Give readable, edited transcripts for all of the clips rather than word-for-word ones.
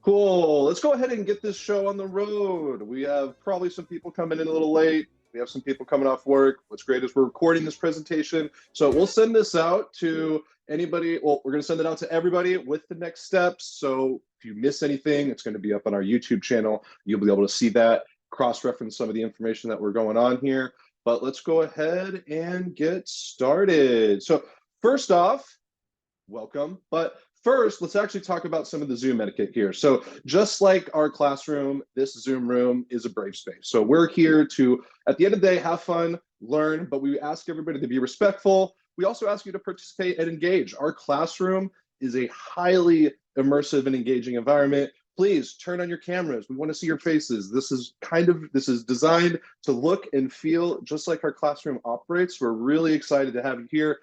Cool. Let's go ahead and get this show on the road. We have probably some people coming in a little late. We have some people coming off work. What's great is we're recording this presentation. So we'll send this out to anybody. Well, we're going to send it out to everybody with the next steps. So if you miss anything, it's going to be up on our YouTube channel. You'll be able to see that, cross-reference some of the information that we're going on here. But let's go ahead and get started. So first off, welcome. But first, let's actually talk about some of the Zoom etiquette here. So just like our classroom, this Zoom room is a brave space. So we're here to, at the end of the day, have fun, learn, but we ask everybody to be respectful. We also ask you to participate and engage. Our classroom is a highly immersive and engaging environment. Please turn on your cameras. We want to see your faces. This is designed to look and feel just like our classroom operates. We're really excited to have you here.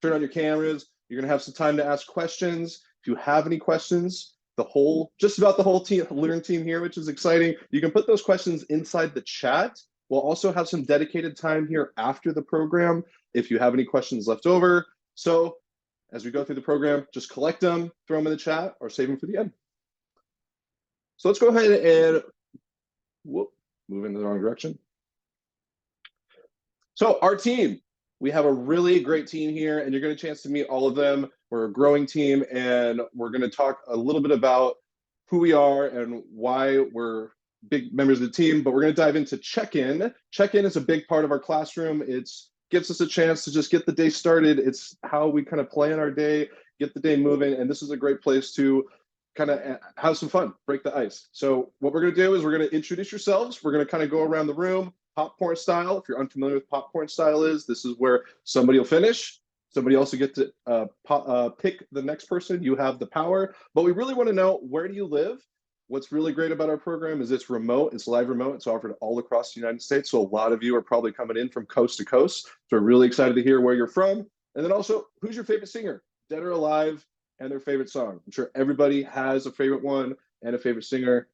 Turn on your cameras. You're gonna have some time to ask questions. If you have any questions, just about the whole team, Learn team here, which is exciting, you can put those questions inside the chat. We'll also have some dedicated time here after the program if you have any questions left over. So as we go through the program, just collect them, throw them in the chat, or save them for the end. So let's go ahead and move in the wrong direction. So our team. We have a really great team here, and you're going to get a chance to meet all of them. We're a growing team, and we're going to talk a little bit about who we are and why we're big members of the team, but we're going to dive into check-in. Check-in is a big part of our classroom. It gives us a chance to just get the day started. It's how we kind of plan our day, get the day moving, and this is a great place to kind of have some fun, break the ice. So what we're going to do is we're going to introduce yourselves. We're going to kind of go around the room, popcorn style. If you're unfamiliar with popcorn style this is where somebody will finish. Somebody also get to pick the next person. You have the power. But we really want to know, where do you live? What's really great about our program is it's remote. It's live remote. It's offered all across the United States. So a lot of you are probably coming in from coast to coast. So we're really excited to hear where you're from. And then also, who's your favorite singer, dead or alive, and their favorite song? I'm sure everybody has a favorite one and a favorite singer.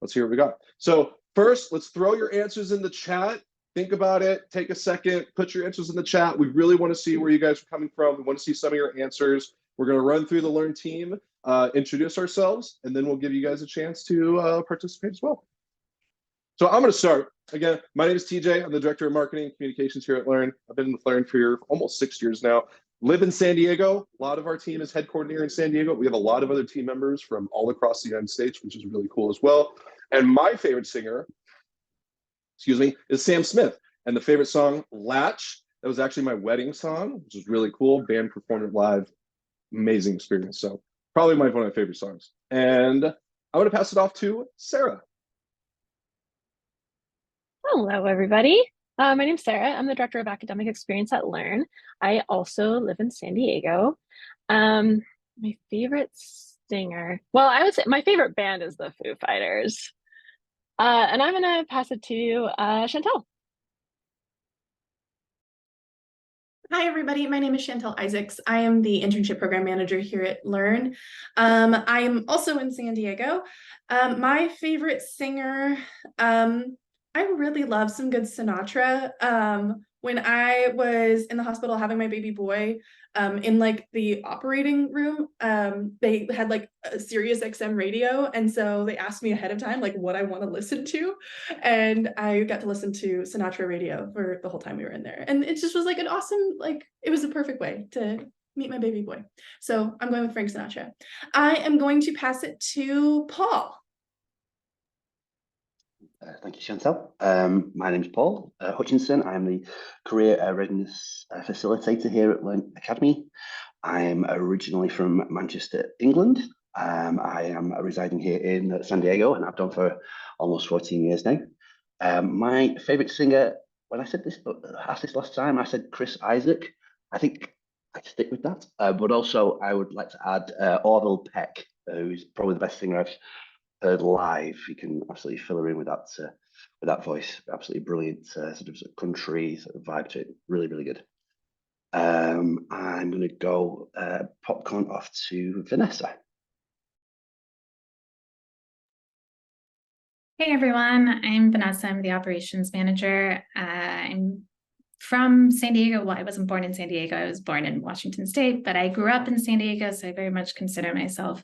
Let's hear what we got. So first, let's throw your answers in the chat. Think about it. Take a second. Put your answers in the chat. We really want to see where you guys are coming from. We want to see some of your answers. We're going to run through the Learn team, introduce ourselves, and then we'll give you guys a chance to participate as well. So I'm going to start. Again, my name is TJ. I'm the Director of Marketing and Communications here at Learn. I've been with Learn for almost 6 years now. Live in San Diego. A lot of our team is headquartered here in San Diego. We have a lot of other team members from all across the United States, which is really cool as well. And my favorite singer, is Sam Smith. And the favorite song, Latch. That was actually my wedding song, which is really cool. Band performed it live. Amazing experience. So probably one of my favorite songs. And I'm going to pass it off to Sarah. Hello, everybody. My name's Sarah. I'm the Director of Academic Experience at Learn. I also live in San Diego. My favorite singer, well, I would say my favorite band is the Foo Fighters. And I'm going to pass it to Chantel. Hi, everybody. My name is Chantel Isaacs. I am the Internship Program Manager here at Learn. I'm also in San Diego. My favorite singer, I really love some good Sinatra. When I was in the hospital having my baby boy, in like the operating room, they had like a Sirius XM radio, and so they asked me ahead of time like what I want to listen to, and I got to listen to Sinatra radio for the whole time we were in there, and it just was like an awesome, like it was a perfect way to meet my baby boy. So I'm going with Frank Sinatra. I am going to pass it to Paul. Thank you, Chantel. My name's Paul Hutchinson. I'm the Career Readiness Facilitator here at Learn Academy. I'm originally from Manchester, England. I am residing here in San Diego, and I've done for almost 14 years now. My favourite singer, when I said this, asked this last time, I said Chris Isaac. I think I stick with that. But also, I would like to add Orville Peck, who's probably the best singer I've heard live. You can absolutely fill her in with that voice. Absolutely brilliant, sort of country sort of vibe to it. Really, really good. I'm going to go popcorn off to Vanessa. Hey everyone, I'm Vanessa. I'm the operations manager. I'm from San Diego. Well, I wasn't born in San Diego. I was born in Washington State, but I grew up in San Diego, so I very much consider myself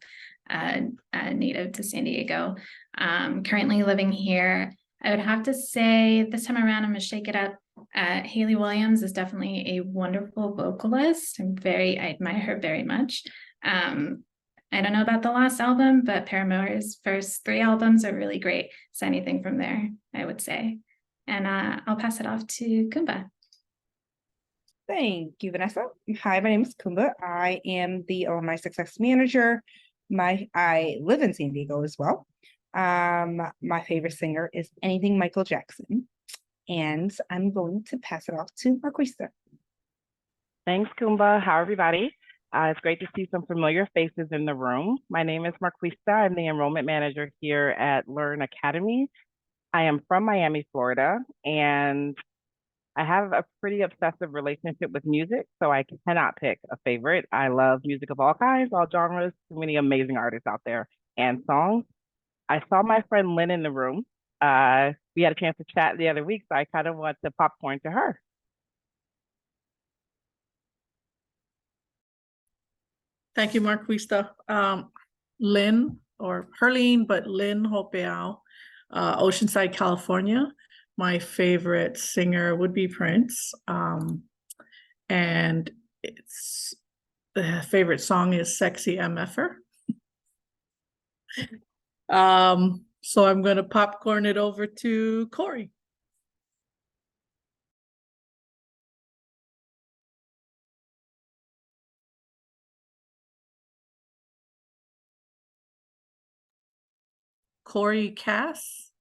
native to San Diego. Currently living here. I would have to say this time around, I'm gonna shake it up. Haley Williams is definitely a wonderful vocalist. I admire her very much. I don't know about the last album, but Paramore's first 3 albums are really great. So anything from there, I would say. And I'll pass it off to Kumba. Thank you, Vanessa. Hi, my name is Kumba. I am the Alumni Success Manager. I live in San Diego as well. My favorite singer is anything Michael Jackson. And I'm going to pass it off to Marquista. Thanks, Kumba. How everybody? It's great to see some familiar faces in the room. My name is Marquista. I'm the enrollment manager here at Learn Academy. I am from Miami, Florida, and I have a pretty obsessive relationship with music, so I cannot pick a favorite. I love music of all kinds, all genres, too many amazing artists out there and songs. I saw my friend Lynn in the room. We had a chance to chat the other week, so I kind of want to popcorn to her. Thank you, Marquista. Lynn, or Herline, but Lynn Hopeau, Oceanside, California. My favorite singer would be Prince. And the favorite song is Sexy MFer. So I'm going to popcorn it over to Corey. Corey Cass.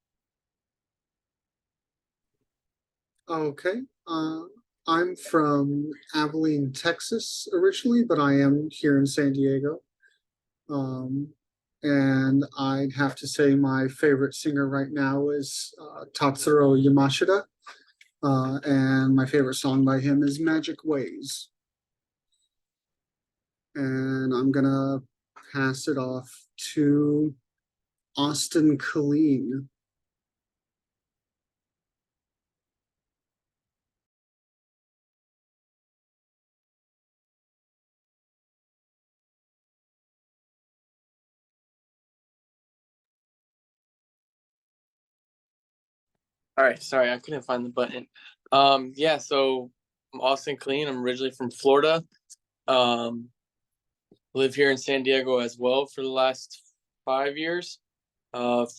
Okay. I'm from Abilene, Texas originally, but I am here in San Diego. And I'd have to say my favorite singer right now is Tatsuro Yamashita. And my favorite song by him is Magic Ways. And I'm gonna pass it off to Austin Colleen. All right, sorry, I couldn't find the button. Yeah, so I'm Austin Clean. I'm originally from Florida. Live here in San Diego as well for the last 5 years.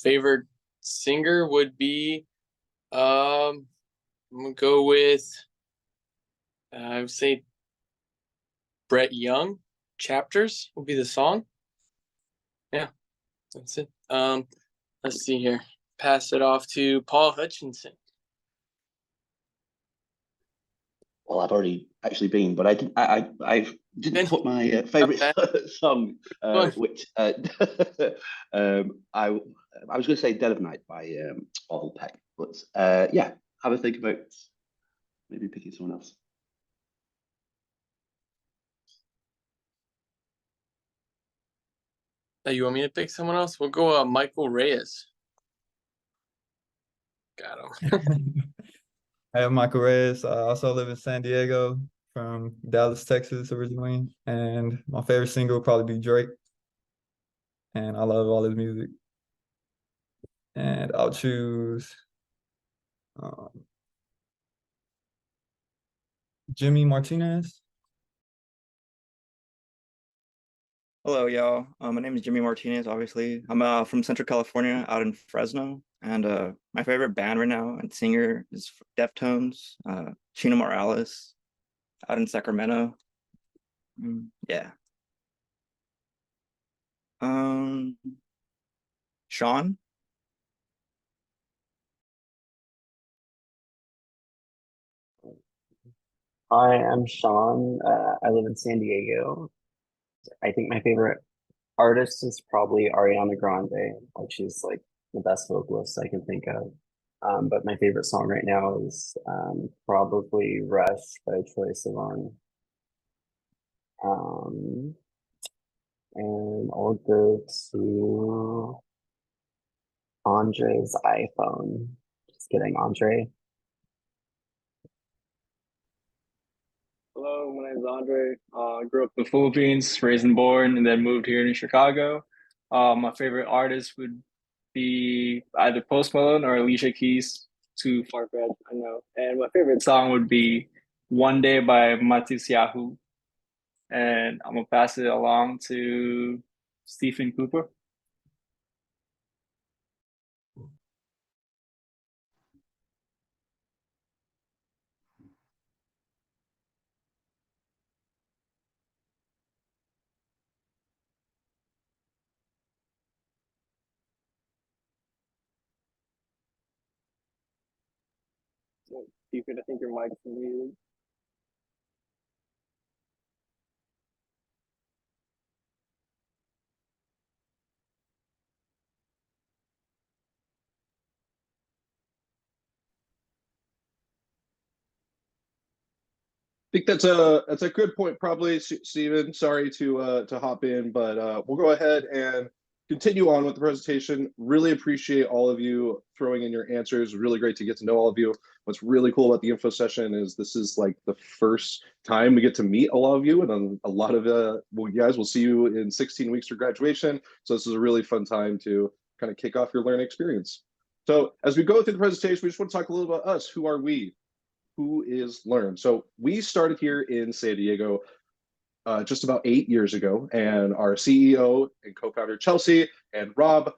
Favorite singer would be, I'm gonna go with, I would say Brett Young. Chapters will be the song. Yeah, that's it. Let's see here. Pass it off to Paul Hutchinson. Well, I've already actually been, but I didn't put my favorite song, which I was going to say "Dead of Night" by Paul Peck, but yeah, have a think about maybe picking someone else. You want me to pick someone else? We'll go Michael Reyes. Got him. I am Michael Reyes. I also live in San Diego, from Dallas, Texas originally. And my favorite single will probably be Drake. And I love all his music. And I'll choose Jimmy Martinez. Hello, y'all. My name is Jimmy Martinez, obviously. I'm from Central California, out in Fresno. And my favorite band right now and singer is Deftones, Chino Morales, out in Sacramento. Yeah. Sean? Hi, I'm Sean. I live in San Diego. I think my favorite artist is probably Ariana Grande, like she's like the best vocalist I can think of. But my favorite song right now is probably Rush by Troye Sivan. And I'll go to Andre's iPhone. Just kidding, Andre. Hello, my name is Andre. I grew up in the Philippines, raised and born, and then moved here in Chicago. My favorite artist would be either Post Malone or Alicia Keys. Too far-fetched, I know. And my favorite song would be One Day by Matisse Yahoo. And I'm gonna pass it along to Stephen Cooper. Stephen, I think your mic's muted. I think that's a good point, probably, Stephen. Sorry to hop in, but we'll go ahead and continue on with the presentation. Really appreciate all of you throwing in your answers. Really great to get to know all of you. What's really cool about the info session is this is like the first time we get to meet a lot of you, and then a lot of well, you guys will see you in 16 weeks for graduation. So this is a really fun time to kind of kick off your learning experience. So as we go through the presentation, we just want to talk a little about us. Who are we? Who is Learn? So we started here in San Diego just about 8 years ago, and our CEO and co-founder Chelsea and Rob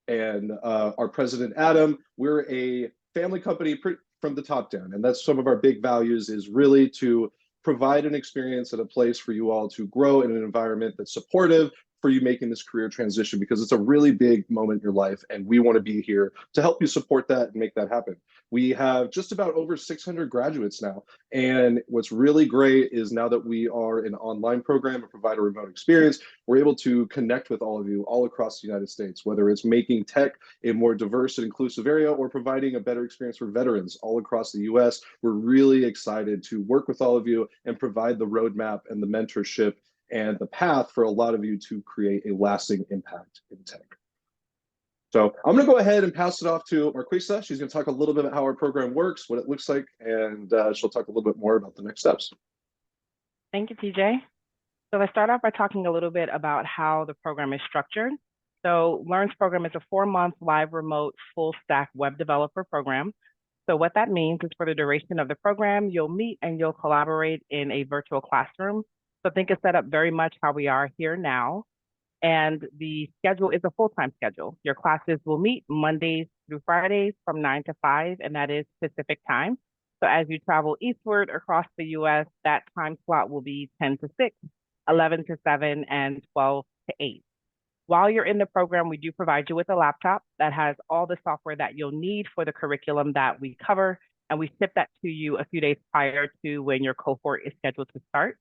and our president Adam, we're a family company from the top down, and that's some of our big values, is really to provide an experience and a place for you all to grow in an environment that's supportive for you making this career transition, because it's a really big moment in your life, and we want to be here to help you support that and make that happen. We have just about over 600 graduates now, and what's really great is now that we are an online program and provide a remote experience, we're able to connect with all of you all across the United States, whether it's making tech a more diverse and inclusive area or providing a better experience for veterans all across the US. We're really excited to work with all of you and provide the roadmap and the mentorship and the path for a lot of you to create a lasting impact in tech. So I'm going to go ahead and pass it off to Marquisa. She's going to talk a little bit about how our program works, what it looks like, and she'll talk a little bit more about the next steps. Thank you, TJ. So let's start off by talking a little bit about how the program is structured. So Learn's program is a 4-month live remote full stack web developer program. So what that means is for the duration of the program, you'll meet and you'll collaborate in a virtual classroom. So think it's set up very much how we are here now. And the schedule is a full-time schedule. Your classes will meet Mondays through Fridays from 9 to 5, and that is Pacific time. So as you travel eastward across the US, that time slot will be 10 to 6, 11 to 7, and 12 to 8. While you're in the program, we do provide you with a laptop that has all the software that you'll need for the curriculum that we cover, and we ship that to you a few days prior to when your cohort is scheduled to start.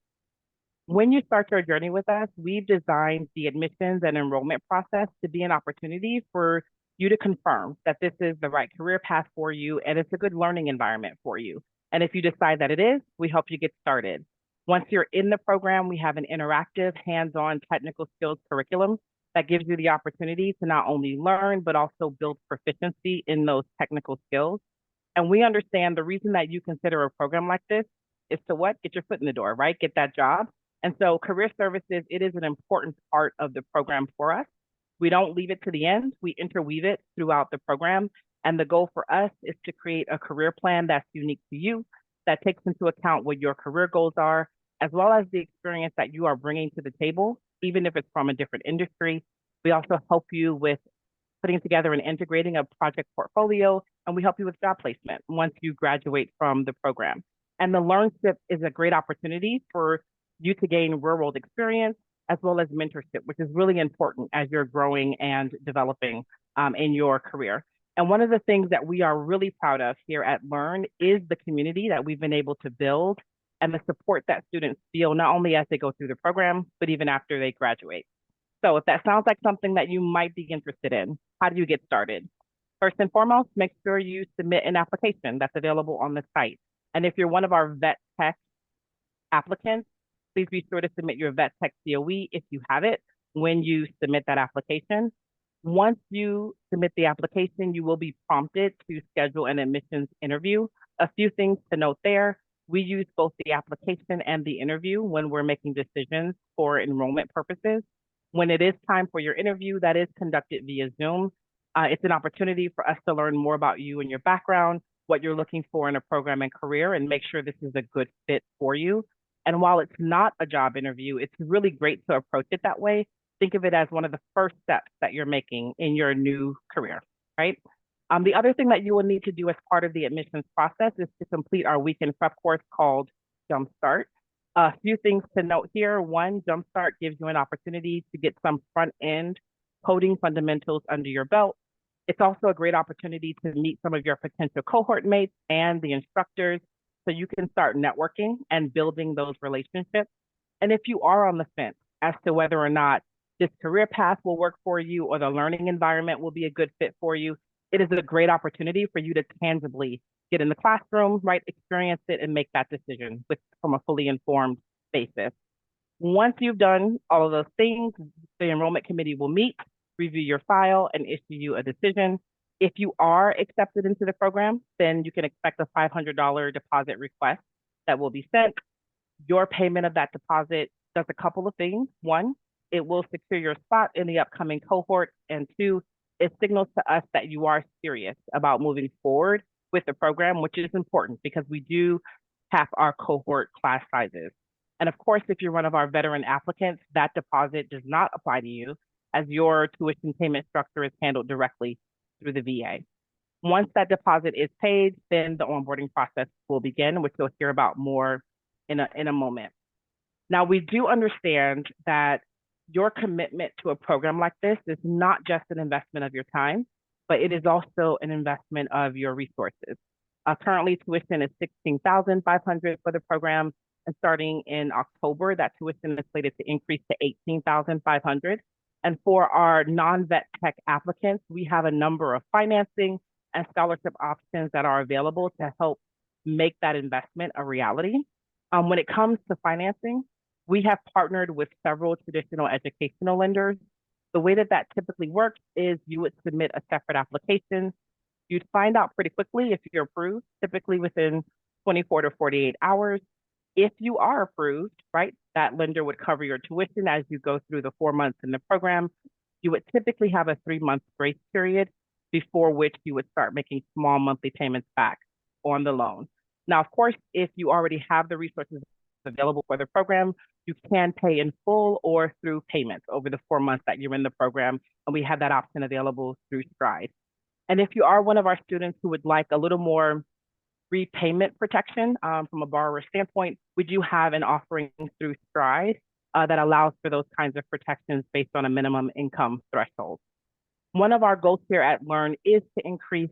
When you start your journey with us, we've designed the admissions and enrollment process to be an opportunity for you to confirm that this is the right career path for you and it's a good learning environment for you. And if you decide that it is, we help you get started. Once you're in the program, we have an interactive, hands-on technical skills curriculum that gives you the opportunity to not only learn, but also build proficiency in those technical skills. And we understand the reason that you consider a program like this is to what? Get your foot in the door, right? Get that job. And so career services, it is an important part of the program for us. We don't leave it to the end. We interweave it throughout the program. And the goal for us is to create a career plan that's unique to you, that takes into account what your career goals are, as well as the experience that you are bringing to the table, even if it's from a different industry. We also help you with putting together and integrating a project portfolio, and we help you with job placement once you graduate from the program. And the LearnShip is a great opportunity for you to gain real-world experience as well as mentorship, which is really important as you're growing and developing in your career. And one of the things that we are really proud of here at Learn is the community that we've been able to build and the support that students feel not only as they go through the program, but even after they graduate. So if that sounds like something that you might be interested in, how do you get started? First and foremost, make sure you submit an application that's available on the site. And if you're one of our vet tech applicants, please be sure to submit your vet tech COE if you have it when you submit that application. Once you submit the application, you will be prompted to schedule an admissions interview. A few things to note there. We use both the application and the interview when we're making decisions for enrollment purposes. When it is time for your interview, that is conducted via Zoom. It's an opportunity for us to learn more about you and your background, what you're looking for in a program and career, and make sure this is a good fit for you. And while it's not a job interview, it's really great to approach it that way. Think of it as one of the first steps that you're making in your new career, right? The other thing that you will need to do as part of the admissions process is to complete our weekend prep course called Jumpstart. A few things to note here. One, Jumpstart gives you an opportunity to get some front-end coding fundamentals under your belt. It's also a great opportunity to meet some of your potential cohort mates and the instructors so you can start networking and building those relationships. And if you are on the fence as to whether or not this career path will work for you or the learning environment will be a good fit for you, it is a great opportunity for you to tangibly get in the classroom, right, experience it, and make that decision from a fully informed basis. Once you've done all of those things, the enrollment committee will meet, review your file, and issue you a decision. If you are accepted into the program, then you can expect a $500 deposit request that will be sent. Your payment of that deposit does a couple of things. One, it will secure your spot in the upcoming cohort. And two, it signals to us that you are serious about moving forward with the program, which is important because we do cap our cohort class sizes. And of course, if you're one of our veteran applicants, that deposit does not apply to you as your tuition payment structure is handled directly through the VA. Once that deposit is paid, then the onboarding process will begin, which you'll hear about more in a moment. Now, we do understand that your commitment to a program like this is not just an investment of your time, but it is also an investment of your resources. Currently, tuition is $16,500 for the program, and starting in October, that tuition is slated to increase to $18,500. And for our non-vet tech applicants, we have a number of financing and scholarship options that are available to help make that investment a reality. When it comes to financing, we have partnered with several traditional educational lenders. The way that that typically works is you would submit a separate application. You'd find out pretty quickly if you're approved, typically within 24 to 48 hours. If you are approved, right, that lender would cover your tuition as you go through the 4 months in the program. You would typically have a 3-month grace period before which you would start making small monthly payments back on the loan. Now, of course, if you already have the resources available for the program, you can pay in full or through payments over the 4 months that you're in the program, and we have that option available through Stride. And if you are one of our students who would like a little more repayment protection from a borrower standpoint, we do have an offering through Stride that allows for those kinds of protections based on a minimum income threshold. One of our goals here at Learn is to increase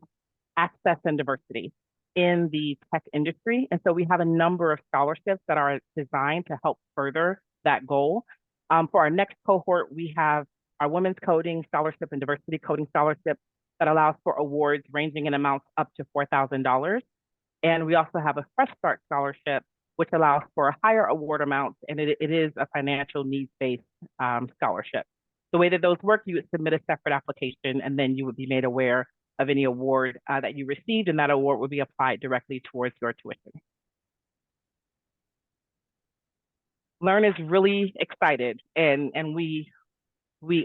access and diversity in the tech industry. And so we have a number of scholarships that are designed to help further that goal. For our next cohort, we have our Women's Coding Scholarship and Diversity Coding Scholarship that allows for awards ranging in amounts up to $4,000. And we also have a Fresh Start Scholarship, which allows for higher award amounts, and it is a financial needs-based scholarship. The way that those work, you would submit a separate application, and then you would be made aware of any award that you received, and that award would be applied directly towards your tuition. Learn is really excited, and we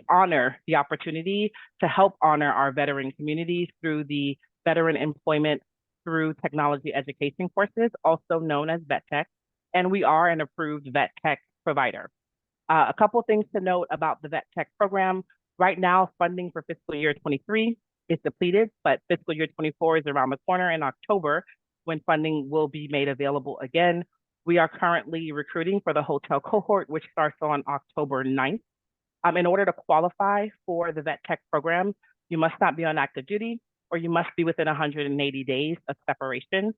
honor the opportunity to help honor our veteran communities through the Veteran Employment through Technology Education courses, also known as Vet Tech, and we are an approved Vet Tech provider. A couple things to note about the Vet Tech program. Right now, funding for fiscal year 23 is depleted, but fiscal year 24 is around the corner in October when funding will be made available again. We are currently recruiting for the hotel cohort, which starts on October 9th. In order to qualify for the Vet Tech program, you must not be on active duty, or you must be within 180 days of separation.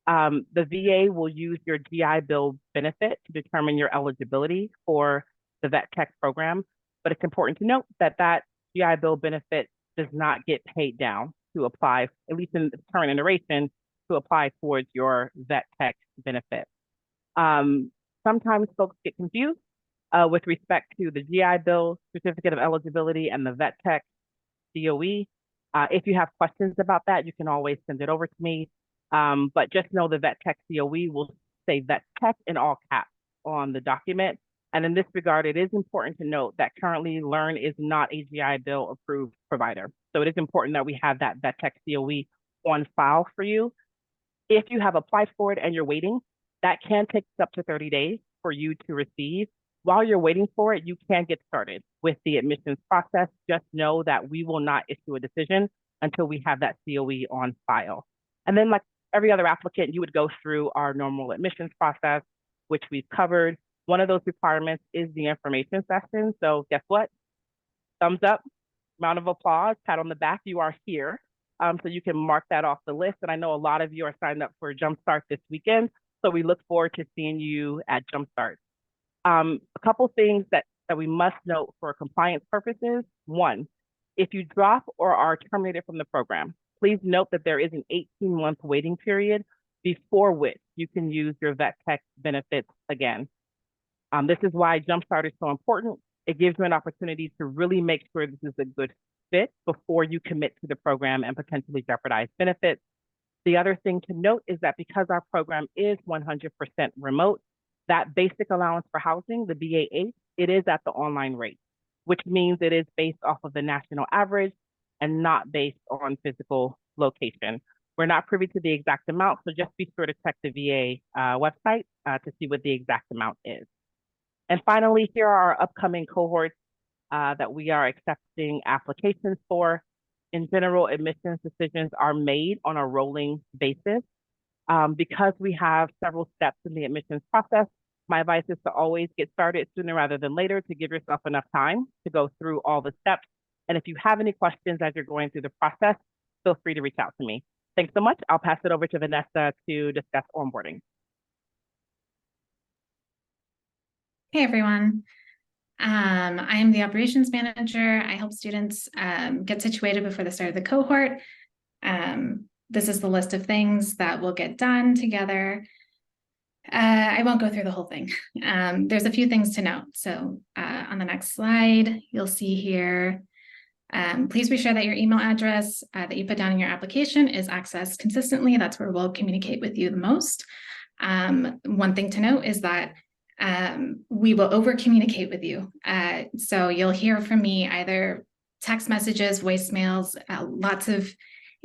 The VA will use your GI Bill benefit to determine your eligibility for the Vet Tech program, but it's important to note that that GI Bill benefit does not get paid down to apply, at least in the current iteration, to apply towards your Vet Tech benefit. Sometimes folks get confused with respect to the GI Bill, Certificate of Eligibility, and the Vet Tech COE. If you have questions about that, you can always send it over to me. But just know the Vet Tech COE will say Vet Tech in all caps on the document, And in this regard, it is important to note that currently Learn is not a GI Bill approved provider. So it is important that we have that Tech COE on file for you. If you have applied for it and you're waiting, that can take up to 30 days for you to receive. While you're waiting for it, you can get started with the admissions process. Just know that we will not issue a decision until we have that COE on file. And then like every other applicant, you would go through our normal admissions process, which we've covered. One of those requirements is the information session. So guess what? Thumbs up, round of applause, pat on the back, you are here. So you can mark that off the list. And I know a lot of you are signed up for Jumpstart this weekend. So we look forward to seeing you at Jumpstart. A couple things that we must note for compliance purposes. One, if you drop or are terminated from the program, please note that there is an 18-month waiting period before which you can use your vet tech benefits again. This is why Jumpstart is so important. It gives you an opportunity to really make sure this is a good fit before you commit to the program and potentially jeopardize benefits. The other thing to note is that because our program is 100% remote, that basic allowance for housing, the BA8, it is at the online rate, which means it is based off of the national average and not based on physical location. We're not privy to the exact amount, so just be sure to check the VA website to see what the exact amount is. And finally, here are our upcoming cohorts that we are accepting applications for. In general, admissions decisions are made on a rolling basis. Because we have several steps in the admissions process, my advice is to always get started sooner rather than later to give yourself enough time to go through all the steps. And if you have any questions as you're going through the process, feel free to reach out to me. Thanks so much. I'll pass it over to Vanessa to discuss onboarding. Hey, everyone. I am the operations manager. I help students get situated before the start of the cohort. This is the list of things that will get done together. I won't go through the whole thing. There's a few things to note. So on the next slide, you'll see here, please be sure that your email address that you put down in your application is accessed consistently. That's where we'll communicate with you the most. One thing to note is that we will over communicate with you. So you'll hear from me either text messages, voicemails, lots of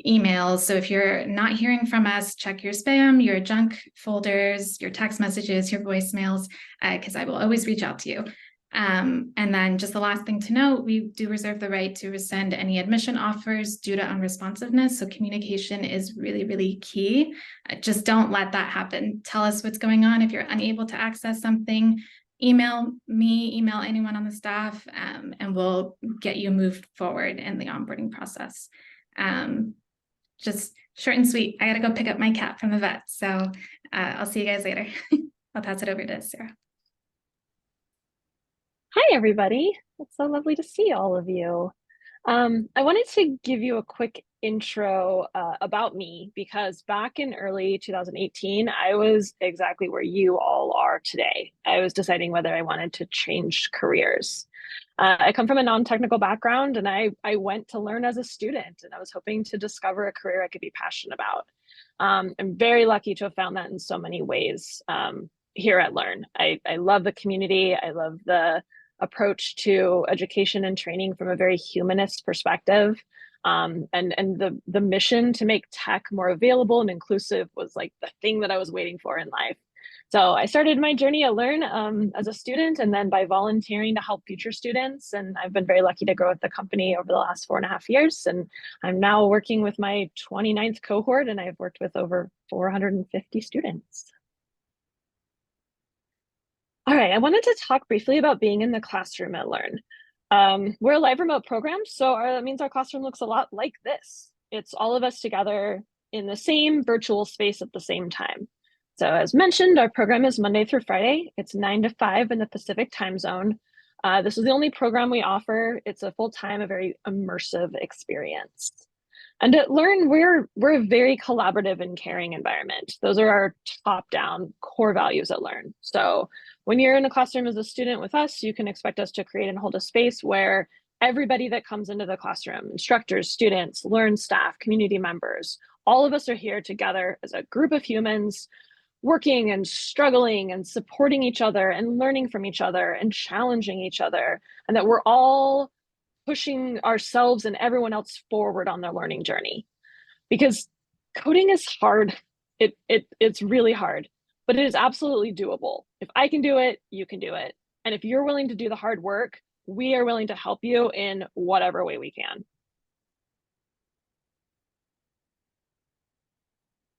emails. So if you're not hearing from us, check your spam, your junk folders, your text messages, your voicemails, because I will always reach out to you. And then just the last thing to note, we do reserve the right to rescind any admission offers due to unresponsiveness. So communication is really, really key. Just don't let that happen. Tell us what's going on. If you're unable to access something, email me, email anyone on the staff, and we'll get you moved forward in the onboarding process. Just short and sweet. I got to go pick up my cat from the vet. So I'll see you guys later. I'll pass it over to Sarah. Hi, everybody. It's so lovely to see all of you. I wanted to give you a quick intro about me because back in early 2018, I was exactly where you all are today. I was deciding whether I wanted to change careers. I come from a non-technical background and I went to learn as a student and I was hoping to discover a career I could be passionate about. I'm very lucky to have found that in so many ways here at Learn. I love the community. I love the approach to education and training from a very humanist perspective. And the mission to make tech more available and inclusive was like the thing that I was waiting for in life. So I started my journey at Learn as a student and then by volunteering to help future students. And I've been very lucky to grow with the company over the last 4.5 years. And I'm now working with my 29th cohort and I've worked with over 450 students. All right, I wanted to talk briefly about being in the classroom at Learn. We're a live remote program, so that means our classroom looks a lot like this. It's all of us together in the same virtual space at the same time. So as mentioned, our program is Monday through Friday. It's 9 to 5 in the Pacific time zone. This is the only program we offer. It's a full-time, a very immersive experience. And at Learn, we're a very collaborative and caring environment. Those are our top-down core values at Learn. So when you're in a classroom as a student with us, you can expect us to create and hold a space where everybody that comes into the classroom, instructors, students, Learn staff, community members, all of us are here together as a group of humans working and struggling and supporting each other and learning from each other and challenging each other, and that we're all pushing ourselves and everyone else forward on their learning journey. Because coding is hard. It's really hard, but it is absolutely doable. If I can do it, you can do it. And if you're willing to do the hard work, we are willing to help you in whatever way we can.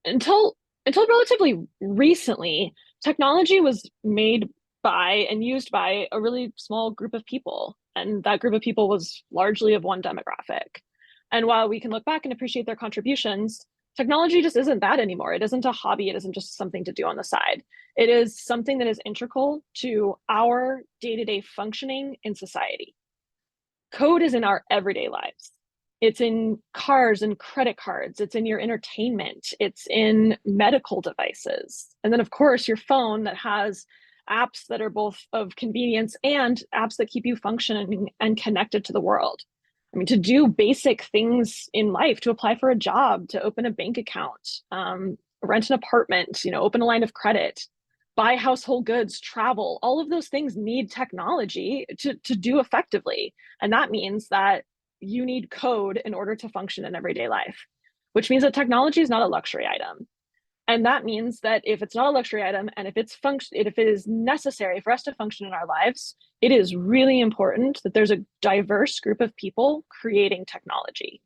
Until relatively recently, technology was made by and used by a really small group of people. And that group of people was largely of one demographic. And while we can look back and appreciate their contributions, technology just isn't that anymore. It isn't a hobby. It isn't just something to do on the side. It is something that is integral to our day-to-day functioning in society. Code is in our everyday lives. It's in cars and credit cards. It's in your entertainment. It's in medical devices. And then, of course, your phone that has apps that are both of convenience and apps that keep you functioning and connected to the world. I mean, to do basic things in life, to apply for a job, to open a bank account, rent an apartment, open a line of credit, buy household goods, travel, all of those things need technology to do effectively. And that means that you need code in order to function in everyday life, which means that technology is not a luxury item. And that means that if it's not a luxury item and if it is necessary for us to function in our lives, it is really important that there's a diverse group of people creating technology.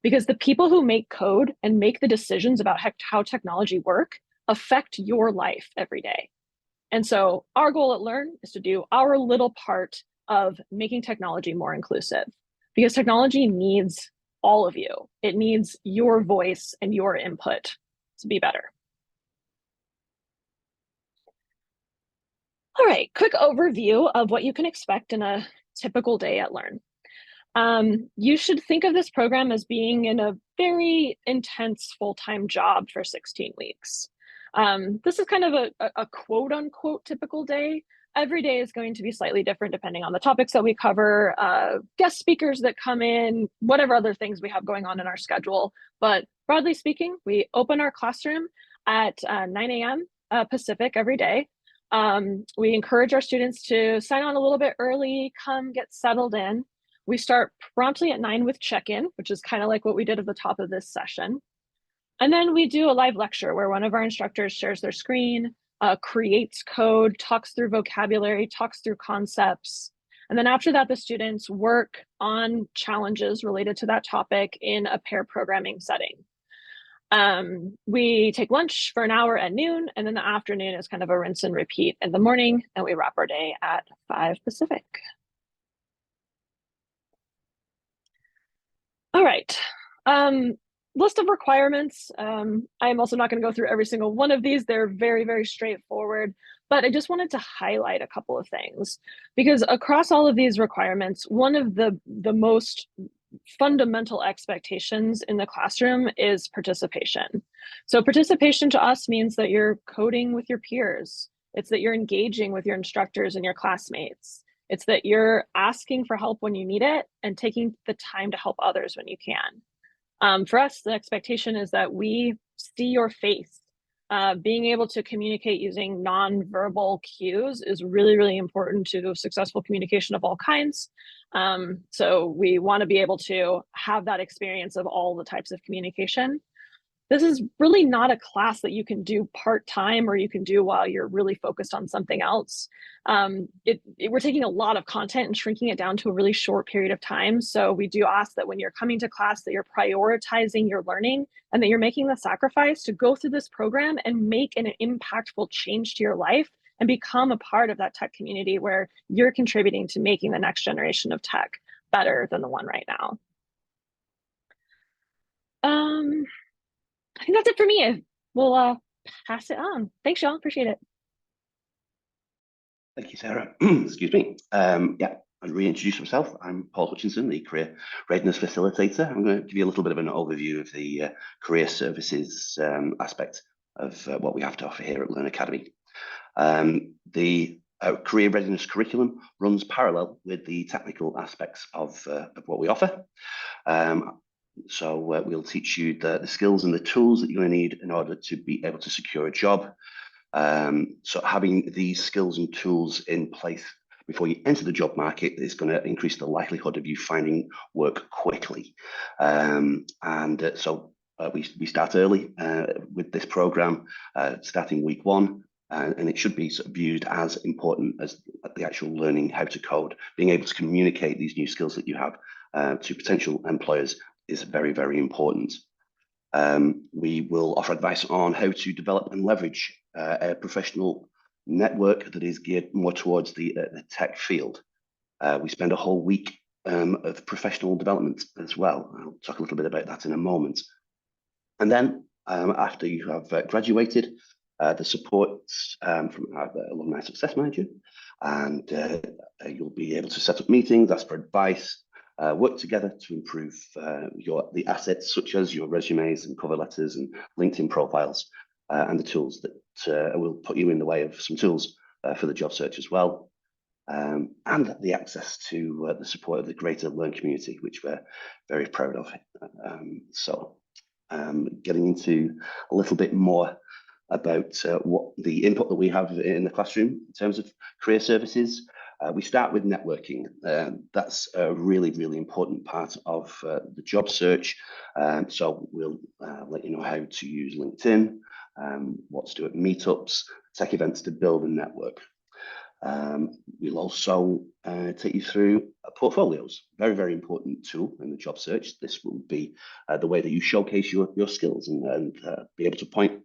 Because the people who make code and make the decisions about how technology work affect your life every day. And so our goal at Learn is to do our little part of making technology more inclusive, because technology needs all of you. It needs your voice and your input to be better. All right, quick overview of what you can expect in a typical day at Learn. You should think of this program as being in a very intense full-time job for 16 weeks. This is kind of a quote unquote typical day. Every day is going to be slightly different depending on the topics that we cover, guest speakers that come in, whatever other things we have going on in our schedule. But broadly speaking, we open our classroom at 9 a.m. Pacific every day. We encourage our students to sign on a little bit early, come get settled in. We start promptly at 9 with check-in, which is kind of like what we did at the top of this session. And then we do a live lecture where one of our instructors shares their screen, creates code, talks through vocabulary, talks through concepts. And then after that, the students work on challenges related to that topic in a pair programming setting. We take lunch for an hour at noon, and then the afternoon is kind of a rinse and repeat in the morning, and we wrap our day at 5 Pacific. All right. List of requirements. I'm also not going to go through every single one of these. They're very, very straightforward, but I just wanted to highlight a couple of things, because across all of these requirements, one of the most fundamental expectations in the classroom is participation. So participation to us means that you're coding with your peers. It's that you're engaging with your instructors and your classmates. It's that you're asking for help when you need it and taking the time to help others when you can. For us, the expectation is that we see your face. Being able to communicate using nonverbal cues is really, really important to successful communication of all kinds. So we want to be able to have that experience of all the types of communication. This is really not a class that you can do part-time or you can do while you're really focused on something else. We're taking a lot of content and shrinking it down to a really short period of time. So we do ask that when you're coming to class that you're prioritizing your learning and that you're making the sacrifice to go through this program and make an impactful change to your life and become a part of that tech community where you're contributing to making the next generation of tech better than the one right now. I think that's it for me. We'll pass it on. Thanks, y'all. Appreciate it. Thank you, Sarah. Excuse me. Yeah, I'll reintroduce myself. I'm Paul Hutchinson, the Career Readiness Facilitator. I'm going to give you a little bit of an overview of the career services aspect of what we have to offer here at Learn Academy. The career readiness curriculum runs parallel with the technical aspects of what we offer. So we'll teach you the skills and the tools that you're going to need in order to be able to secure a job. So having these skills and tools in place before you enter the job market is going to increase the likelihood of you finding work quickly. So we start early with this program, starting week 1. And it should be sort of viewed as important as the actual learning how to code. Being able to communicate these new skills that you have to potential employers is very, very important. We will offer advice on how to develop and leverage a professional network that is geared more towards the tech field. We spend a whole week of professional development as well. I'll talk a little bit about that in a moment. And then after you have graduated, the support from our alumni success manager, and you'll be able to set up meetings, ask for advice, work together to improve the assets such as your resumes and cover letters and LinkedIn profiles, and the tools that will put you in the way of some tools for the job search as well, and the access to the support of the greater Learn community, which we're very proud of. Getting into a little bit more about what the input that we have in the classroom in terms of career services. We start with networking. That's a really, really important part of the job search. So we'll let you know how to use LinkedIn, what to do at meetups, tech events to build a network. We'll also take you through portfolios, very, very important tool in the job search. This will be the way that you showcase your skills and be able to point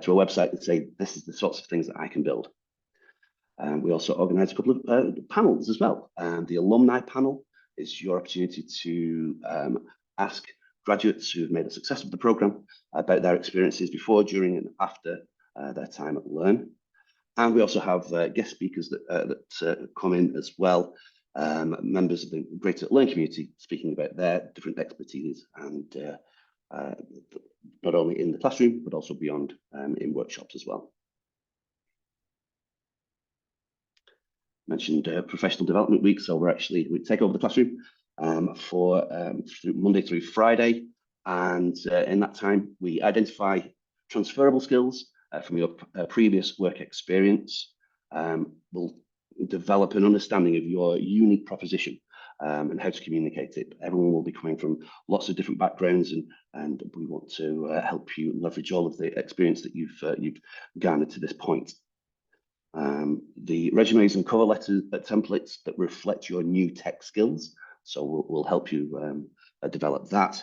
to a website and say, this is the sorts of things that I can build. We also organize a couple of panels as well. The alumni panel is your opportunity to ask graduates who have made a success of the program about their experiences before, during, and after their time at Learn. And we also have guest speakers that come in as well, members of the greater Learn community speaking about their different expertise, and not only in the classroom, but also beyond in workshops as well. Mentioned professional development week, so we take over the classroom for Monday through Friday, and in that time we identify transferable skills from your previous work experience. We'll develop an understanding of your unique proposition and how to communicate it. Everyone will be coming from lots of different backgrounds, and we want to help you leverage all of the experience that you've garnered to this point. The resumes and cover letter templates that reflect your new tech skills, so we'll help you develop that.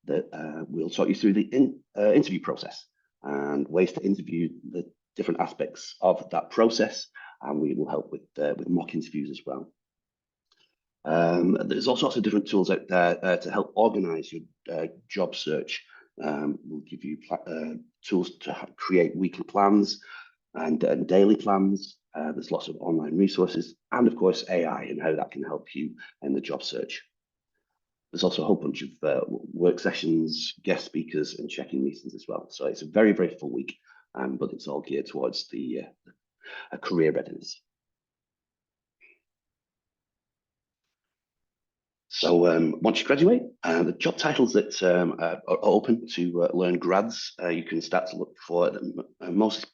We'll talk you through the interview process and ways to interview the different aspects of that process, and we will help with mock interviews as well. There's all sorts of different tools out there to help organize your job search. We'll give you tools to create weekly plans and daily plans. There's lots of online resources, and of course AI and how that can help you in the job search. There's also a whole bunch of work sessions, guest speakers, and check-in meetings as well. So it's a very, very full week, but it's all geared towards the career readiness. So once you graduate, the job titles that are open to Learn grads, you can start to look for the most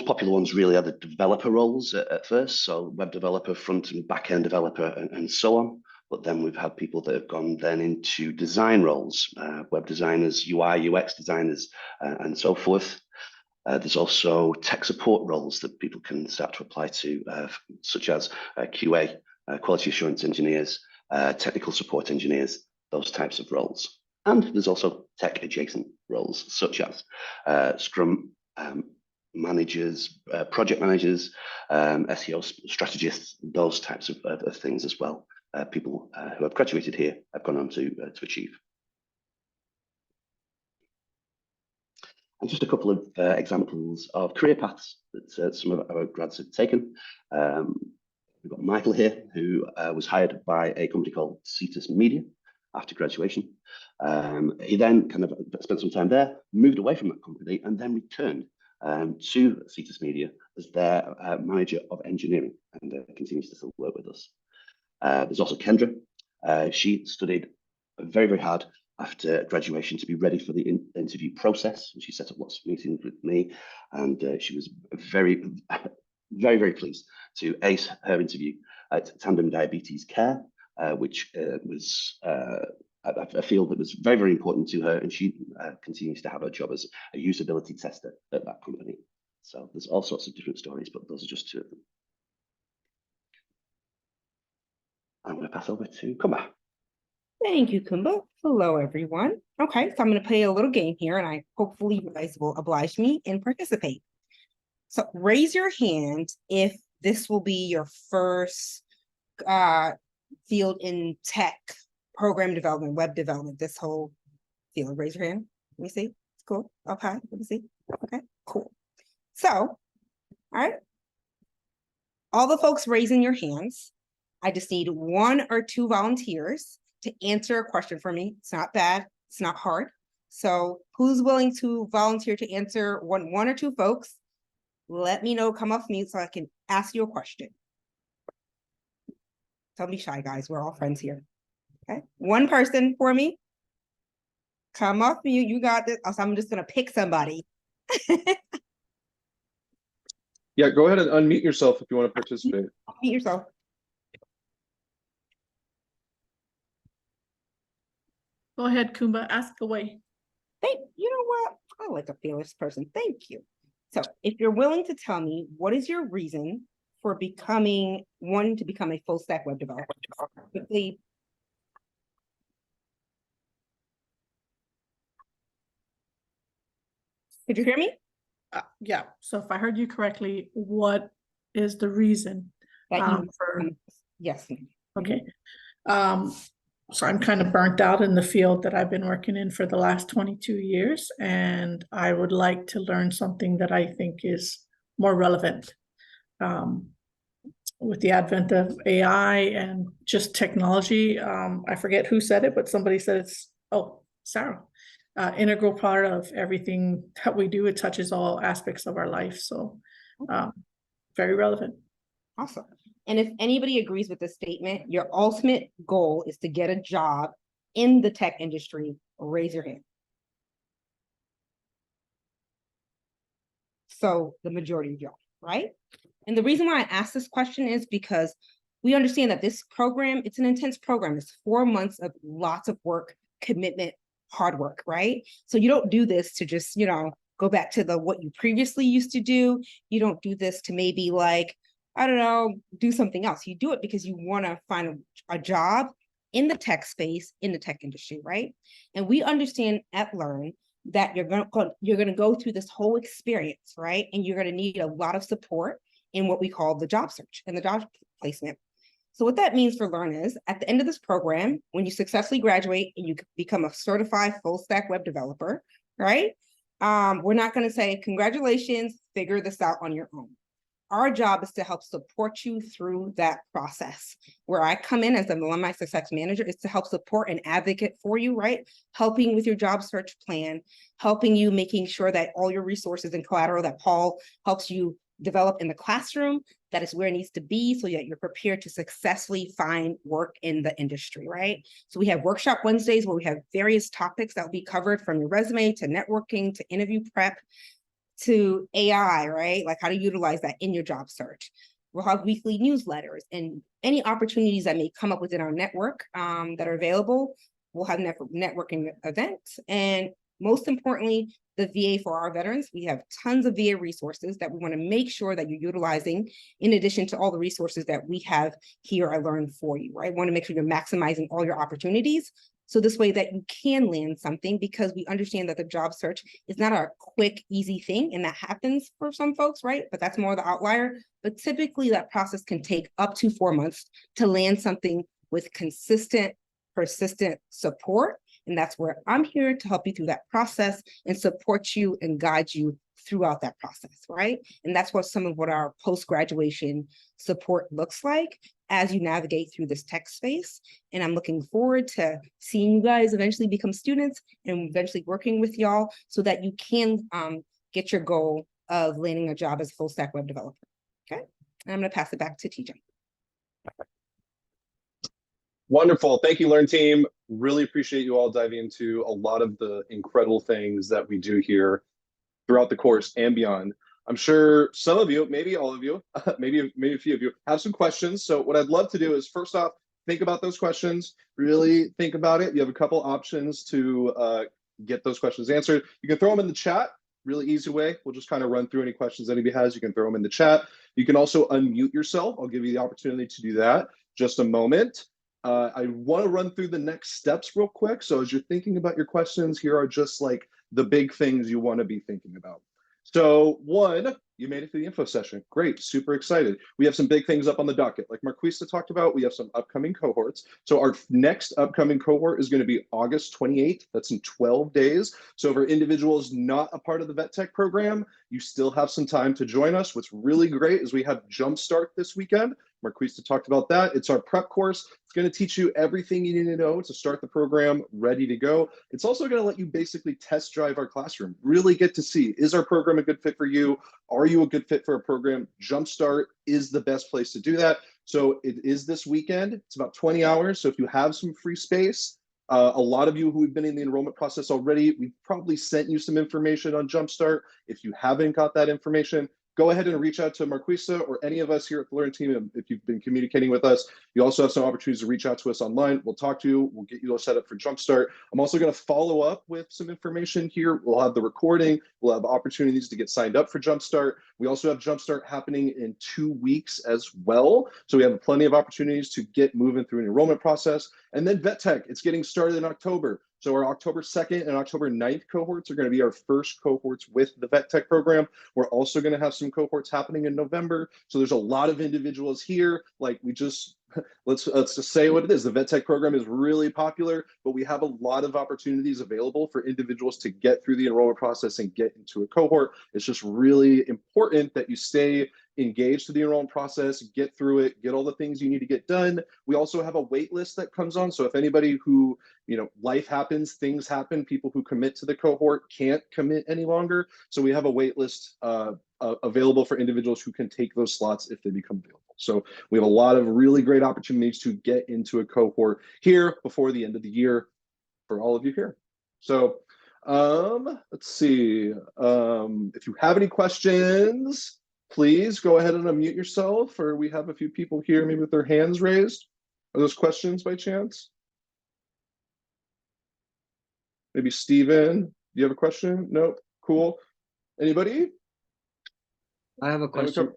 popular ones really are the developer roles at first. So web developer, front and back end developer, and so on. But then we've had people that have gone then into design roles, web designers, UI, UX designers, and so forth. There's also tech support roles that people can start to apply to, such as QA, quality assurance engineers, technical support engineers, those types of roles. And there's also tech adjacent roles, such as Scrum managers, project managers, SEO strategists, those types of things as well. People who have graduated here have gone on to achieve. And just a couple of examples of career paths that some of our grads have taken. We've got Michael here, who was hired by a company called Cetus Media after graduation. He then kind of spent some time there, moved away from that company, and then returned to Cetus Media as their manager of engineering, and continues to still work with us. There's also Kendra. She studied very, very hard after graduation to be ready for the interview process. She set up lots of meetings with me, and she was very, very pleased to ace her interview at Tandem Diabetes Care, which was a field that was very important to her, and she continues to have her job as a usability tester at that company. So there's all sorts of different stories, but those are just two of them. I'm going to pass over to Kumba. Thank you, Kumba. Hello, everyone. Okay, so I'm going to play a little game here, and I hopefully you guys will oblige me and participate. So raise your hand if this will be your first field in tech, program development, web development, this whole field. Raise your hand. Let me see. It's cool. Okay, let me see. Okay, cool. So, all right. All the folks raising your hands, I just need 1 or 2 volunteers to answer a question for me. It's not bad. It's not hard. So who's willing to volunteer to answer one or 2 folks? Let me know, come off mute so I can ask you a question. Don't be shy, guys. We're all friends here. Okay, 1 person for me. Come off mute. You got this. Also, I'm just going to pick somebody. Yeah, go ahead and unmute yourself if you want to participate. Unmute yourself. Go ahead, Kumba, ask away. You know what? I like a fearless person. Thank you. So if you're willing to tell me, what is your reason for wanting to become a full stack web developer? Quickly. Did you hear me? Yeah, so if I heard you correctly, what is the reason That for... Yes. Okay. So I'm kind of burnt out in the field that I've been working in for the last 22 years, and I would like to learn something that I think is more relevant. With the advent of AI and just technology, I forget who said it, but somebody said it's, Sarah, integral part of everything that we do. It touches all aspects of our life. So very relevant. Awesome. And if anybody agrees with this statement, your ultimate goal is to get a job in the tech industry, raise your hand. So the majority of y'all, right? And the reason why I asked this question is because we understand that this program, it's an intense program. It's 4 months of lots of work, commitment, hard work, right? So you don't do this to just, go back to what you previously used to do. You don't do this to maybe do something else. You do it because you want to find a job in the tech space, in the tech industry, right? And we understand at Learn that you're going to go through this whole experience, right? And you're going to need a lot of support in what we call the job search and the job placement. So what that means for Learn is at the end of this program, when you successfully graduate and you become a certified full stack web developer, right? We're not going to say, congratulations, figure this out on your own. Our job is to help support you through that process. Where I come in as an alumni success manager is to help support and advocate for you, right? Helping with your job search plan, helping you making sure that all your resources and collateral that Paul helps you develop in the classroom, that is where it needs to be so that you're prepared to successfully find work in the industry, right? So we have workshop Wednesdays where we have various topics that will be covered from your resume to networking to interview prep to AI, right? Like how to utilize that in your job search. We'll have weekly newsletters and any opportunities that may come up within our network that are available. We'll have networking events. And most importantly, the VA for our veterans. We have tons of VA resources that we want to make sure that you're utilizing in addition to all the resources that we have here at Learn for you, right? We want to make sure you're maximizing all your opportunities. So this way that you can land something, because we understand that the job search is not a quick, easy thing. And that happens for some folks, right? But that's more the outlier. But typically that process can take up to 4 months to land something with consistent, persistent support. And that's where I'm here to help you through that process and support you and guide you throughout that process, right? And that's what some of what our post-graduation support looks like as you navigate through this tech space. And I'm looking forward to seeing you guys eventually become students and eventually working with y'all so that you can get your goal of landing a job as a full stack web developer, okay? And I'm gonna pass it back to TJ. Wonderful. Thank you, Learn Team. Really appreciate you all diving into a lot of the incredible things that we do here throughout the course and beyond. I'm sure some of you, maybe all of you, maybe a few of you have some questions. So what I'd love to do is first off, think about those questions, really think about it. You have a couple options to get those questions answered. You can throw them in the chat, really easy way. We'll just kind of run through any questions anybody has. You can throw them in the chat. You can also unmute yourself. I'll give you the opportunity to do that. Just a moment. I want to run through the next steps real quick. So as you're thinking about your questions, here are just like the big things you want to be thinking about. So one, you made it through the info session. Great, super excited. We have some big things up on the docket. Like Marquisa talked about, we have some upcoming cohorts. So our next upcoming cohort is going to be August 28th. That's in 12 days. So for individuals not a part of the Vet Tech program, you still have some time to join us. What's really great is we have Jumpstart this weekend. Marquisa talked about that. It's our prep course. It's going to teach you everything you need to know to start the program ready to go. It's also going to let you basically test drive our classroom, really get to see, is our program a good fit for you? Are you a good fit for a program? Jumpstart is the best place to do that. So it is this weekend. It's about 20 hours. So if you have some free space, a lot of you who have been in the enrollment process already, we've probably sent you some information on Jumpstart. If you haven't got that information, go ahead and reach out to Marquisa or any of us here at the Learn Team if you've been communicating with us. You also have some opportunities to reach out to us online. We'll talk to you. We'll get you all set up for Jumpstart. I'm also going to follow up with some information here. We'll have the recording. We'll have opportunities to get signed up for Jumpstart. We also have Jumpstart happening in 2 weeks as well. So we have plenty of opportunities to get moving through an enrollment process. And then Vet Tech, it's getting started in October. So our October 2nd and October 9th cohorts are going to be our first cohorts with the Vet Tech program. We're also going to have some cohorts happening in November. So there's a lot of individuals here. Like we just, let's just say what it is. The Vet Tech program is really popular, but we have a lot of opportunities available for individuals to get through the enrollment process and get into a cohort. It's just really important that you stay engaged to the enrollment process, get through it, get all the things you need to get done. We also have a wait list that comes on. So if anybody who, life happens, things happen, people who commit to the cohort can't commit any longer. So we have a wait list available for individuals who can take those slots if they become available. So we have a lot of really great opportunities to get into a cohort here before the end of the year for all of you here. So let's see. If you have any questions, please go ahead and unmute yourself, or we have a few people here maybe with their hands raised. Are those questions by chance? Maybe Steven, do you have a question? No? Cool. Anybody? I have a question.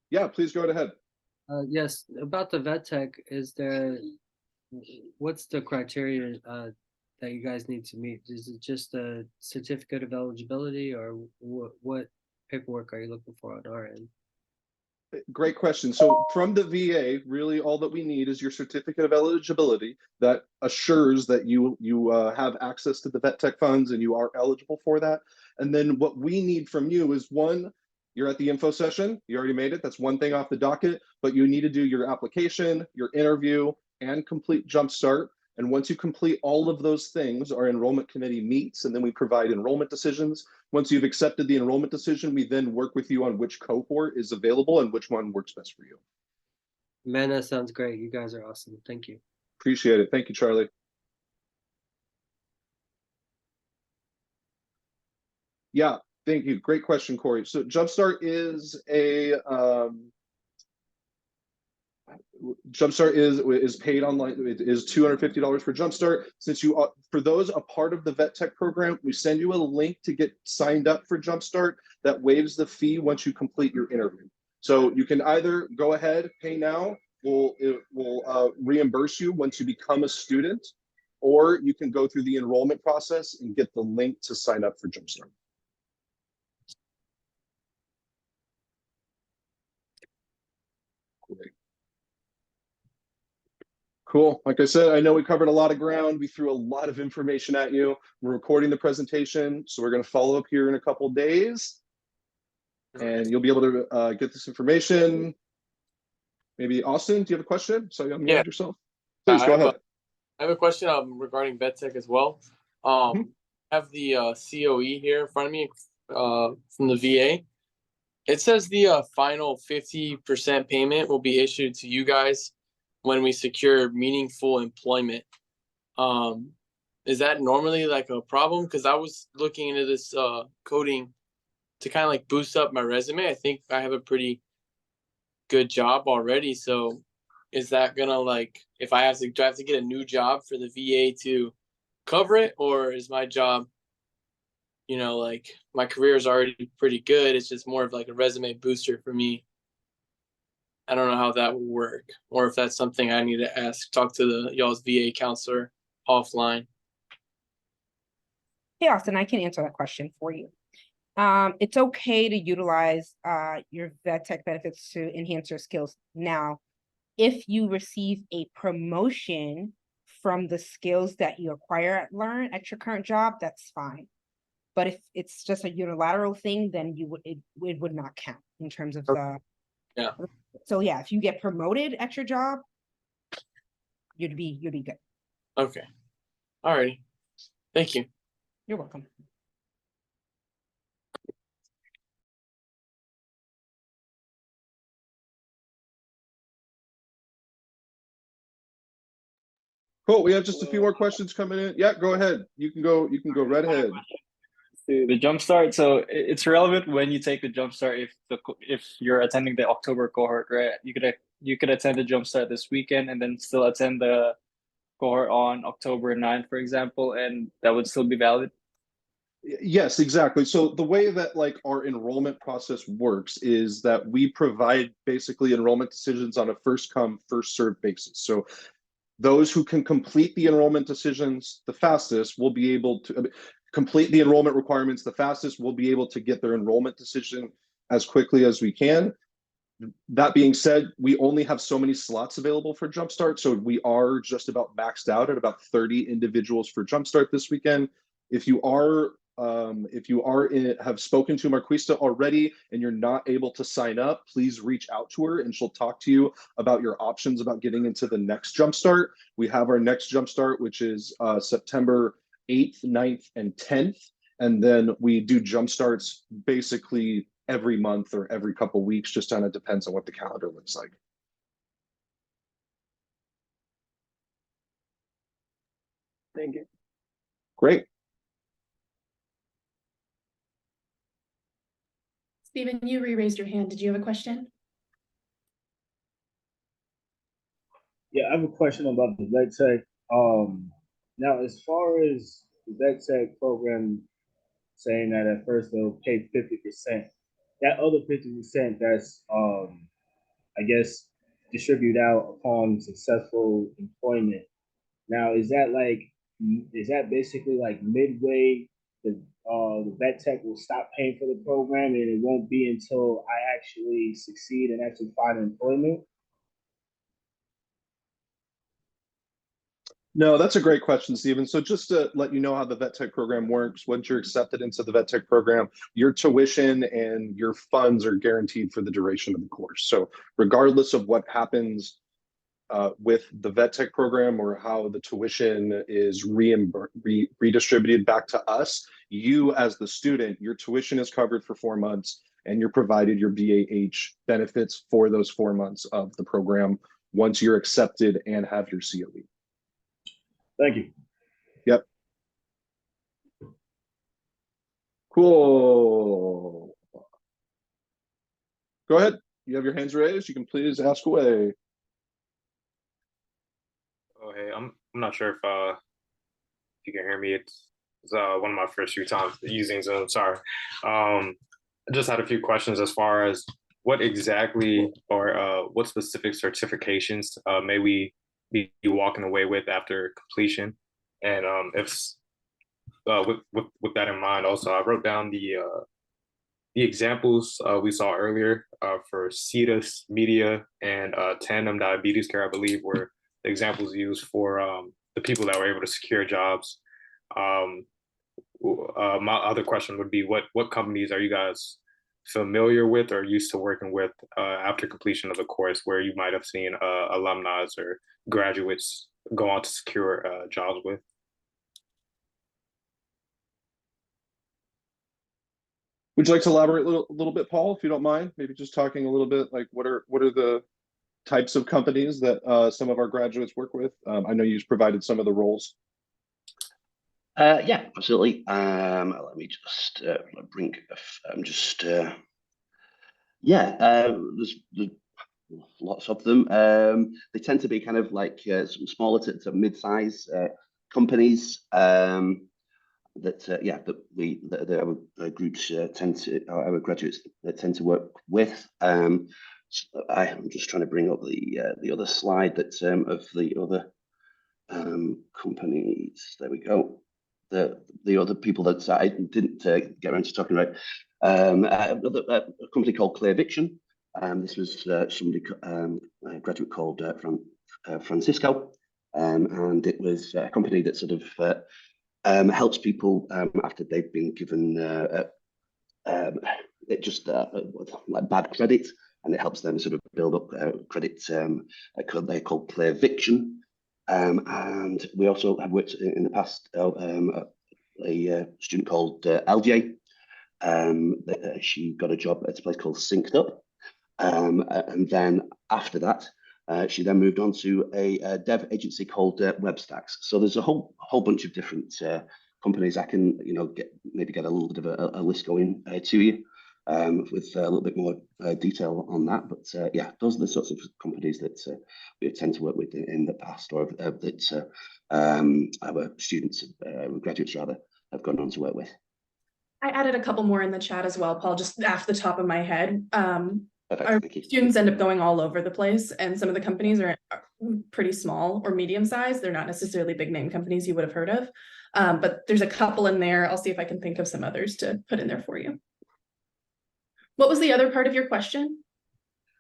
Yeah, please go ahead. Yes, about the vet tech, what's the criteria that you guys need to meet? Is it just a certificate of eligibility, or what paperwork are you looking for on our end? Great question. So from the VA, really all that we need is your certificate of eligibility that assures that you have access to the vet tech funds and you are eligible for that. And then what we need from you is one, you're at the info session, you already made it, that's one thing off the docket, but you need to do your application, your interview, and complete Jumpstart. And once you complete all of those things, our enrollment committee meets and then we provide enrollment decisions. Once you've accepted the enrollment decision, we then work with you on which cohort is available and which one works best for you. Man, that sounds great. You guys are awesome. Thank you. Appreciate it. Thank you, Charlie. Yeah, thank you. Great question, Corey. So Jumpstart is a is paid online. It is $250 for Jumpstart. Since you for those a part of the Vet Tech program, we send you a link to get signed up for Jumpstart that waives the fee once you complete your interview. So you can either go ahead, pay now, it will reimburse you once you become a student, or you can go through the enrollment process and get the link to sign up for Jumpstart. Great. Cool. Like I said, I know we covered a lot of ground. We threw a lot of information at you. We're recording the presentation, so we're going to follow up here in a couple of days. And you'll be able to get this information. Maybe Austin, do you have a question? So you unmuted yourself. Please go ahead. I have a question regarding Vet Tech as well. I have the COE here in front of me from the VA. It says the final 50% payment will be issued to you guys when we secure meaningful employment. Is that normally like a problem? Because I was looking into this coding to kind of like boost up my resume. I think I have a pretty good job already. So is that gonna like, if I have to, do I have to get a new job for the VA to cover it, or is my job, you know, like my career is already pretty good? It's just more of like a resume booster for me. I don't know how that would work, or if that's something I need to talk to the y'all's VA counselor offline. Hey, Austin, I can answer that question for you. It's okay to utilize your vet tech benefits to enhance your skills. Now, if you receive a promotion from the skills that you acquire at Learn at your current job, that's fine. But if it's just a unilateral thing, then it would not count in terms of the. Yeah. So yeah, if you get promoted at your job, you'd be good. Okay. All righty. Thank you. You're welcome. Cool. We have just a few more questions coming in. Yeah, go ahead. You can go right ahead. The jumpstart. So it's relevant when you take the jumpstart if you're attending the October cohort, right? You could attend the jumpstart this weekend and then still attend the cohort on October 9th, for example, and that would still be valid. Yes, exactly. So the way that like our enrollment process works is that we provide basically enrollment decisions on a first come, first served basis. So those who can complete the enrollment decisions the fastest will be able to complete the enrollment requirements the fastest, will be able to get their enrollment decision as quickly as we can. That being said, we only have so many slots available for Jumpstart, so we are just about maxed out at about 30 individuals for Jumpstart this weekend. If you have spoken to Marquista already and you're not able to sign up, please reach out to her and she'll talk to you about your options about getting into the next Jumpstart. We have our next Jumpstart, which is September 8th, 9th, and 10th. And then we do Jumpstarts basically every month or every couple weeks, just kind of depends on what the calendar looks like. Thank you. Great. Stephen, you re-raised your hand. Did you have a question? Yeah, I have a question about the vet tech. Now, as far as the vet tech program saying that at first they'll pay 50%, that other 50% that's I guess distributed out upon successful employment. Now, is that basically like midway the vet tech will stop paying for the program and it won't be until I actually succeed and actually find employment? No, that's a great question, Stephen. So just to let you know how the vet tech program works, once you're accepted into the vet tech program, your tuition and your funds are guaranteed for the duration of the course. So regardless of what happens with the vet tech program or how the tuition is redistributed back to us, you as the student, your tuition is covered for 4 months and you're provided your BAH benefits for those 4 months of the program once you're accepted and have your COE. Thank you. Yep. Cool. Go ahead. You have your hands raised. You can please ask away. Oh, hey, I'm not sure if you can hear me. It's one of my first few times using Zoom. Sorry. I just had a few questions as far as what exactly or what specific certifications may we be walking away with after completion, and with that in mind, also I wrote down the examples we saw earlier for CETUS media and tandem diabetes care, I believe, were the examples used for the people that were able to secure jobs. My other question would be, what companies are you guys familiar with or used to working with after completion of the course, where you might have seen alumni or graduates go on to secure jobs with? Would you like to elaborate a little bit, Paul, if you don't mind? Maybe just talking a little bit, like what are the types of companies that some of our graduates work with? I know you've provided some of the roles. Yeah, absolutely. Let me just bring. There's lots of them. They tend to be kind of like some smaller to mid-size companies. Our groups our graduates tend to work with. I'm just trying to bring up the other slide that of the other companies. There we go. The other people that I didn't get around to talking about. A company called Clearviction. This was somebody, a graduate called Francisco, and it was a company that sort of helps people after they've been given like bad credit, and it helps them sort of build up credit. They're called Clearviction. And we also have worked in the past a student called LJ. She got a job at a place called Synced Up. And then after that, she then moved on to a dev agency called WebStacks. So there's a whole bunch of different companies. I can maybe get a little bit of a list going to you with a little bit more detail on that. But yeah, those are the sorts of companies that we tend to work with in the past, or that our students, graduates rather, have gone on to work with. I added a couple more in the chat as well, Paul, just off the top of my head. Perfect, Our thank you. students end up going all over the place, and some of the companies are pretty small or medium sized. They're not necessarily big name companies you would have heard of, but there's a couple in there. I'll see if I can think of some others to put in there for you. What was the other part of your question?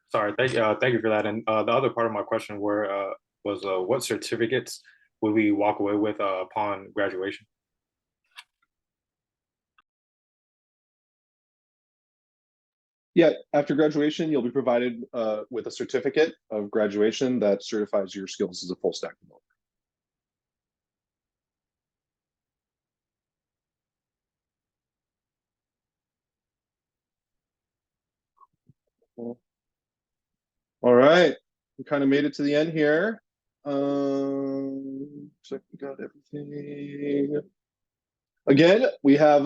Sorry, thank you for that. And the other part of my question was what certificates would we walk away with upon graduation? Yeah, after graduation, you'll be provided with a certificate of graduation that certifies your skills as a full stack developer. All right, we kind of made it to the end here. So we got everything. Again, we have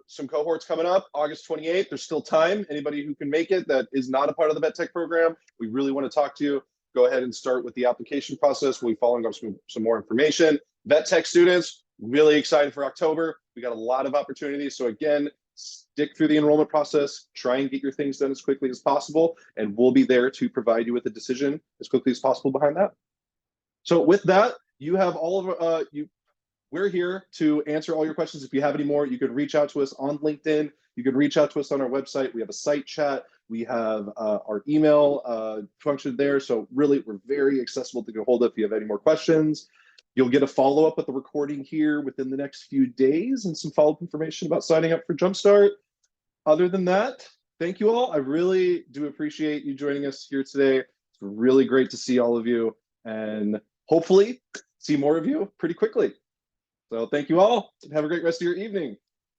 some cohorts coming up, August 28th. There's still time. Anybody who can make it that is not a part of the Vet Tech program, we really want to talk to you. Go ahead and start with the application process. We'll be following up some more information. Vet Tech students, really excited for October. We got a lot of opportunities. So again, stick through the enrollment process, try and get your things done as quickly as possible, and we'll be there to provide you with a decision as quickly as possible behind that. So with that, you have all of we're here to answer all your questions. If you have any more, you could reach out to us on LinkedIn. You could reach out to us on our website. We have a site chat. We have our email function there. So really, we're very accessible to get a hold of if you have any more questions. You'll get a follow-up with the recording here within the next few days and some follow-up information about signing up for Jumpstart. Other than that, thank you all. I really do appreciate you joining us here today. It's really great to see all of you, and hopefully see more of you pretty quickly. So thank you all, and have a great rest of your evening.